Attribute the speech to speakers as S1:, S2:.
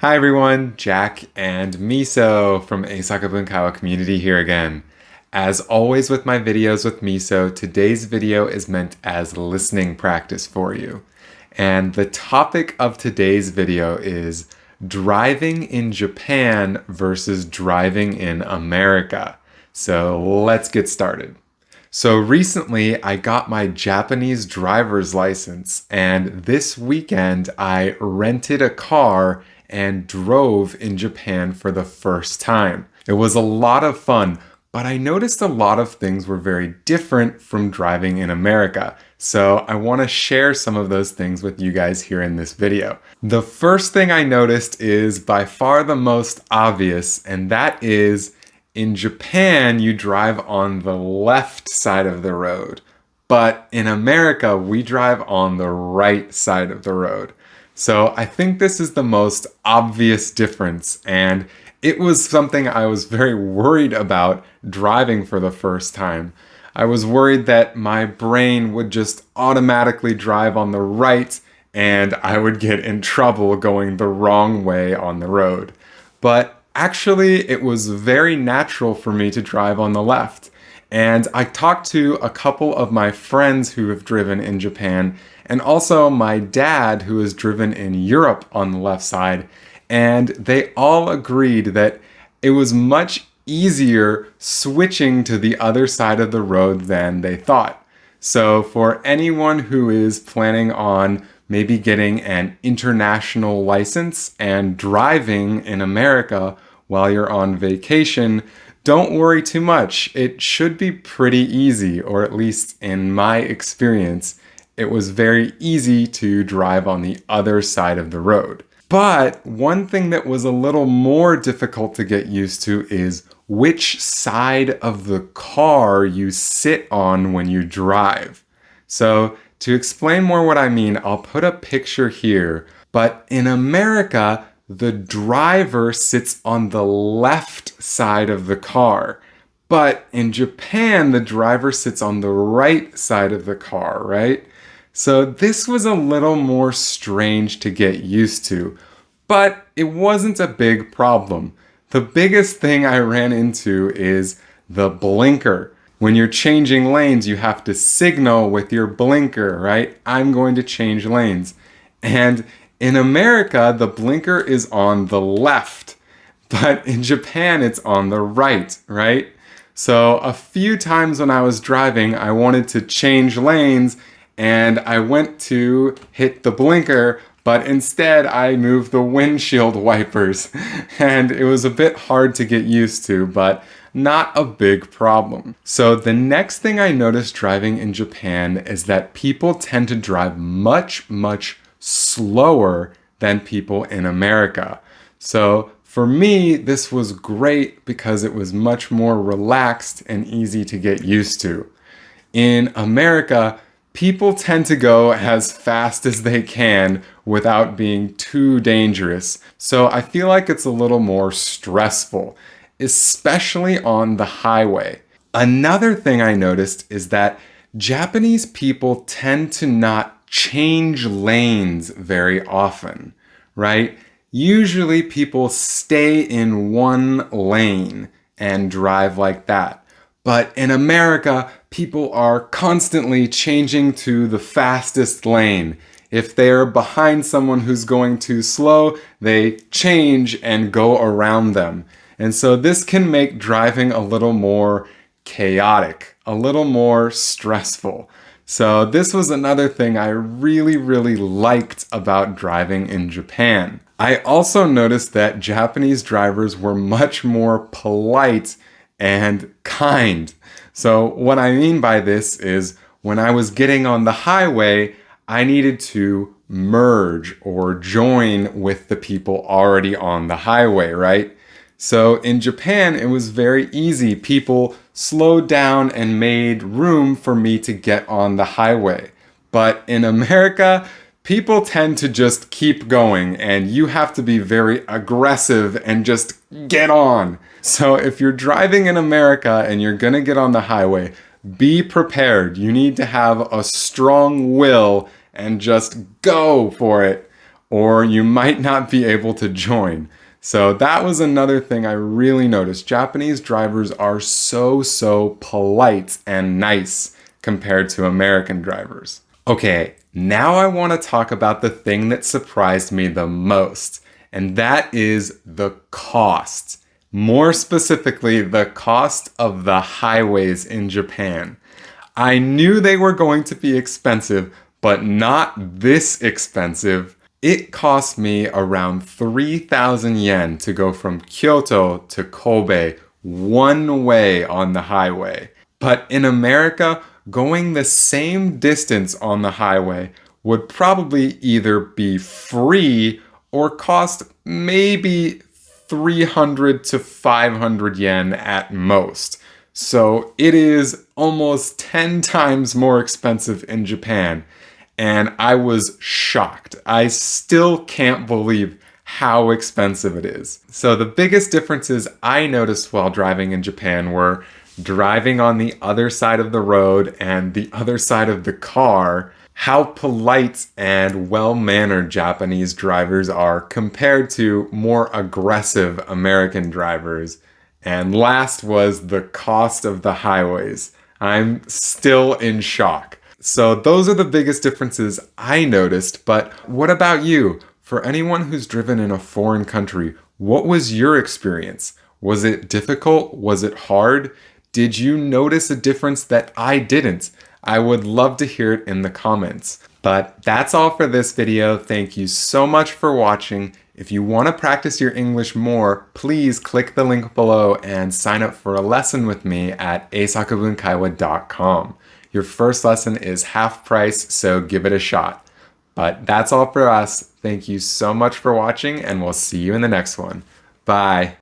S1: Hi everyone, Jack and Miso from英作文会話 community here again. As always with my videos with Miso, today's video is meant as listening practice for you. And the topic of today's video is driving in Japan versus driving in America. So let's get started. So recently I got my Japanese driver's license, and this weekend I rented a car and drove in Japan for the first time. It was a lot of fun, but I noticed a lot of things were very different from driving in America. So I want to share some of those things with you guys here in this video. The first thing I noticed is by far the most obvious, and that is in Japan, you drive on the left side of the road. But in America, we drive on the right side of the road. So I think this is the most obvious difference, and it was something I was very worried about driving for the first time. I was worried that my brain would just automatically drive on the right and I would get in trouble going the wrong way on the road. But actually, it was very natural for me to drive on the left. And I talked to a couple of my friends who have driven in Japan, and also my dad who has driven in Europe on the left side, and they all agreed that it was much easier switching to the other side of the road than they thought. So for anyone who is planning on maybe getting an international license and driving in America while you're on vacation, don't worry too much. It should be pretty easy, or at least in my experience, it was very easy to drive on the other side of the road. But one thing that was a little more difficult to get used to is which side of the car you sit on when you drive. So to explain more what I mean, I'll put a picture here. But in America, the driver sits on the left side of the car. But in Japan, the driver sits on the right side of the car, right? So this was a little more strange to get used to, but it wasn't a big problem. The biggest thing I ran into is the blinker. When you're changing lanes, you have to signal with your blinker, right? I'm going to change lanes. And in America, the blinker is on the left, but in Japan, it's on the right, right? So a few times when I was driving, I wanted to change lanes and I went to hit the blinker, but instead I moved the windshield wipers, and it was a bit hard to get used to, but not a big problem. So the next thing I noticed driving in Japan is that people tend to drive much slower than people in America. So for me, this was great because it was much more relaxed and easy to get used to. In America, people tend to go as fast as they can without being too dangerous. So I feel like it's a little more stressful, especially on the highway. Another thing I noticed is that Japanese people tend to not change lanes very often, right? Usually people stay in one lane and drive like that. But in America, people are constantly changing to the fastest lane. If they're behind someone who's going too slow, they change and go around them. And so this can make driving a little more chaotic, a little more stressful. So this was another thing I really liked about driving in Japan. I also noticed that Japanese drivers were much more polite and kind. So what I mean by this is when I was getting on the highway, I needed to merge or join with the people already on the highway, right? So in Japan, it was very easy. People slowed down and made room for me to get on the highway. But in America, people tend to just keep going, and you have to be very aggressive and just get on. So if you're driving in America and you're gonna get on the highway, be prepared. You need to have a strong will and just go for it. or you might not be able to join. So that was another thing I really noticed. Japanese drivers are so polite and nice compared to American drivers. Okay, now I want to talk about the thing that surprised me the most, and that is the cost. More specifically, the cost of the highways in Japan. I knew they were going to be expensive, but not this expensive. It cost me around 3,000 yen to go from Kyoto to Kobe one way on the highway. But in America, going the same distance on the highway would probably either be free or cost maybe 300 to 500 yen at most. So it is almost 10 times more expensive in Japan. And I was shocked. I still can't believe how expensive it is. So the biggest differences I noticed while driving in Japan were driving on the other side of the road and the other side of the car, how polite and well-mannered Japanese drivers are compared to more aggressive American drivers. And last was the cost of the highways. I'm still in shock. So those are the biggest differences I noticed, but what about you? For anyone who's driven in a foreign country, what was your experience? Was it difficult? Was it hard? Did you notice a difference that I didn't? I would love to hear it in the comments. But that's all for this video. Thank you so much for watching. If you want to practice your English more, please click the link below and sign up for a lesson with me at eisakubunKaiwa.com. Your first lesson is half price, so give it a shot. But that's all for us. Thank you so much for watching, and we'll see you in the next one. Bye.